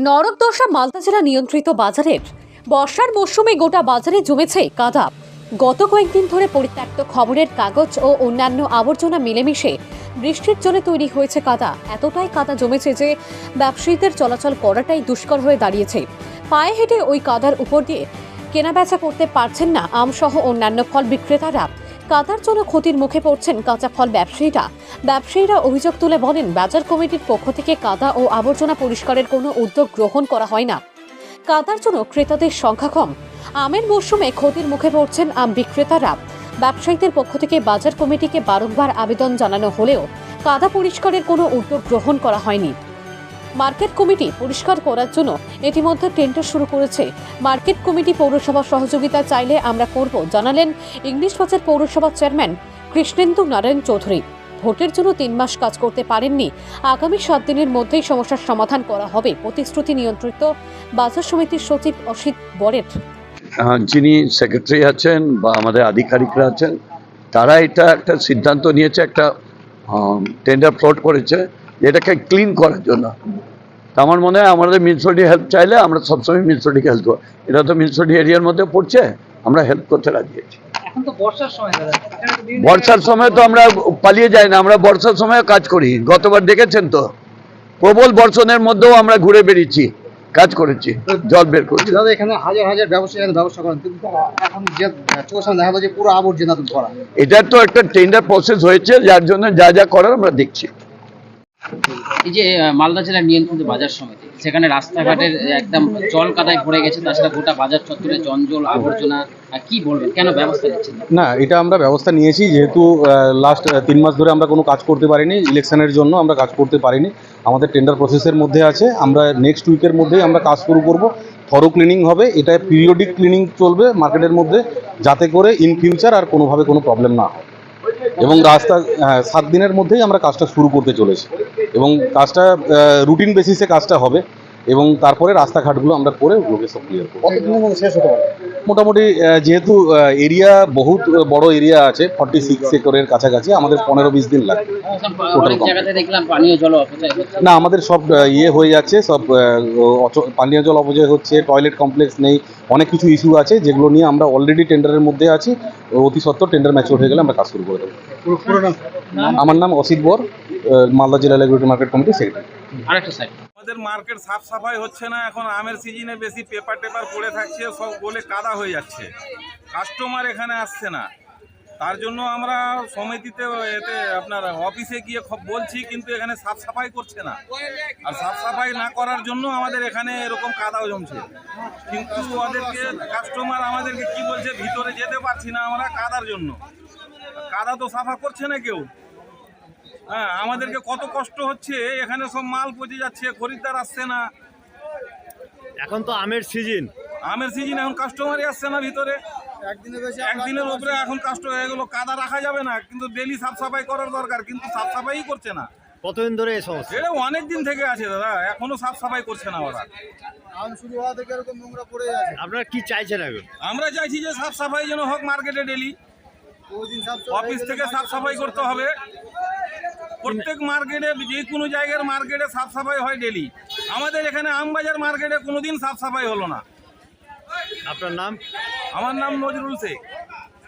নরকদশা মালদা জেলা নিয়ন্ত্রিত বাজারের বর্ষার মৌসুমে গোটা বাজারে জমেছে কাদা। গত কয়েকদিন ধরে পরিত্যক্ত খবরের কাগজ ও অন্যান্য আবর্জনা মিলেমিশে বৃষ্টির জলে তৈরি হয়েছে কাদা। এতটাই কাদা জমেছে যে ব্যবসায়ীদের চলাচল করাটাই দুষ্কর হয়ে দাঁড়িয়েছে। পায়ে হেঁটে ওই কাদার উপর দিয়ে কেনাবেচা করতে পারছেন না আমসহ অন্যান্য ফল বিক্রেতারা। কাদার জন্য ক্ষতির মুখে পড়ছেন কাঁচা ফল ব্যবসায়ীরা অভিযোগ তুলে বলেন, বাজার কমিটির পক্ষ থেকে কাদা ও আবর্জনা পরিষ্কারের কোনো উদ্যোগ গ্রহণ করা হয় না। কাদার জন্য ক্রেতাদের সংখ্যা কম। আমের মৌসুমে ক্ষতির মুখে পড়ছেন আম বিক্রেতারা। ব্যবসায়ীদের পক্ষ থেকে বাজার কমিটিকে বারংবার আবেদন জানানো হলেও কাদা পরিষ্কারের কোনো উদ্যোগ গ্রহণ করা হয়নি। মার্কেট কমিটি পরিষ্কার করার জন্য ইতিমধ্যে টেন্ডার শুরু করেছে। মার্কেট কমিটি পৌরসভার সহযোগিতা চাইলে আমরা করব, জানালেন ইংলিশ বাজার পৌরসভার চেয়ারম্যান কৃষ্ণেন্দু নারায়ণ চৌধুরী। ভোটের জন্য 3 মাস কাজ করতে পারেননি, আগামী 7 দিনের মধ্যেই সমস্যার সমাধান করা হবে, প্রতিশ্রুতি নিয়ন্ত্রিত বাজার সমিতির সচিব অসিত বরের। যিনি সেক্রেটারি আছেন বা আমাদের আধিকারিকরা আছেন, তারা এটা একটা সিদ্ধান্ত নিয়েছে, একটা টেন্ডার ফ্লোট করেছে এটাকে ক্লিন করার জন্য। আমার মনে হয় আমাদের মিউনিসিপ্যালিটি হেল্প চাইলে আমরা সবসময় মিউনিসিপ্যালিটিকে হেল্প করবো। এটা তো মিউনিসিপ্যালিটি এরিয়ার মধ্যে পড়ছে, আমরা হেল্প করতে রাজি আছি। এখন তো বর্ষার সময়, বর্ষার সময় তো আমরা পালিয়ে যাই না, আমরা বর্ষার সময় কাজ করি। গতবার দেখেছেন তো, প্রবল বর্ষণের মধ্যেও আমরা ঘুরে বেরিয়েছি, কাজ করেছি, জল বের করেছি। দাদা এখানে হাজার হাজার ব্যবসায়ী ব্যবসা করেন, কিন্তু এখন যে চোখের সামনে দেখা যাচ্ছে পুরো আবর্জনা ধরা। এটার তো একটা টেন্ডার প্রসেস হয়েছে, যার জন্য যা যা করার আমরা দেখছি। এই যে মালদা জেলার নিয়ন্ত্রিত বাজার সমিতি, সেখানে রাস্তাঘাটের একদম জল কাদায় ভরে গেছে, তাছাড়া গোটা বাজার চত্বরে জঞ্জল আবর্জনা, কি বলবেন, কেন ব্যবস্থা নিচ্ছেন না? এটা আমরা ব্যবস্থা নিয়েছি, যেহেতু লাস্ট 3 মাস ধরে আমরা কোনো কাজ করতে পারিনি, ইলেকশনের জন্য আমরা কাজ করতে পারিনি, আমাদের টেন্ডার প্রসেসের মধ্যে আছে। আমরা নেক্সট উইকের মধ্যেই আমরা কাজ শুরু করব। থরো ক্লিনিং হবে, এটা পিরিয়ডিক ক্লিনিং চলবে মার্কেটের মধ্যে, যাতে করে ইন ফিউচার আর কোনোভাবে কোনো প্রবলেম না হয়। এবং রাস্তা 7 দিনের মধ্যেই আমরা কাজটা শুরু করতে চলেছি, এবং কাজটা রুটিন বেসিসে কাজটা হবে, এবং তারপরে রাস্তাঘাটগুলো আমরা করে ওগুলোকে সব ক্লিয়ার করব। কতদিনের মধ্যে শেষ হতে পারে? মোটামুটি যেহেতু এরিয়া বহুত বড় এরিয়া আছে, 46 একরের কাছাকাছি, আমাদের 15-20 দিন লাগবে। অনেক জায়গাতে দেখলাম পানীয় জল অপচয় হচ্ছে। না, আমাদের সব হয়ে যাচ্ছে, সব পানীয় জল অপচয় হচ্ছে, টয়লেট কমপ্লেক্স নেই, অনেক কিছু ইস্যু আছে যেগুলো নিয়ে আমরা অলরেডি টেন্ডারের মধ্যে আছি। অতি সত্ত্বর টেন্ডার ম্যাচিওর হয়ে গেলে আমরা কাজ শুরু করে দেবো। আমার নাম অসিত বর, মালদা জেলা লেগুরেটরি মার্কেট কমিটি সেক্রেটারি। আরেকটা সাইড, আমাদের মার্কেট সাফ সাফাই হচ্ছে না। এখন আমের সিজনে বেশি পেপার টেপার পড়ে থাকছে, সব গলে কাদা হয়ে যাচ্ছে, কাস্টমার এখানে আসছে না। তার জন্য আমরা সমিতিতে এতে আপনার অফিসে গিয়ে বলছি, কিন্তু এখানে সাফ সাফাই করছে না। আর সাফ সাফাই না করার জন্য আমাদের এখানে এরকম কাদাও জমছে। কিন্তু ওদেরকে কাস্টমার আমাদেরকে কি বলছে, ভিতরে যেতে পারছি না আমরা কাদার জন্য। কাদা তো সাফা করছে না কেউ। হ্যাঁ, আমাদেরকে কত কষ্ট হচ্ছে, এখানে সব মাল পচে যাচ্ছে, খরিদ্দার আসছে না। এখন তো আমের সিজন, এখন কাস্টমারই আসছে না ভিতরে। একদিনের উপরে এখন কাস্টমার, এগুলো কাদা রাখা যাবে না, কিন্তু ডেলি সাফ সাফাই করার দরকার, কিন্তু সাফ সাফাই করছে না। কতদিন ধরে এই সমস্যা? এটা অনেক দিন থেকে আছে দাদা, এখনো সাফ সাফাই করছে না ওরা। আপনারা কি চাইছেন এখন? আমরা চাইছি যে সাফ সাফাই যেন হোক মার্কেটে ডেলি। অফিস থেকে সাফ সাফাই করতে হবে, প্রত্যেক মার্কেটে, যে কোনো জায়গার মার্কেটে সাফ সাফাই হয় ডেলি। আমাদের এখানে আমবাজার মার্কেটে কোনোদিন সাফ সাফাই হলো না। আপনার নাম? আমার নাম নজরুল শেখ।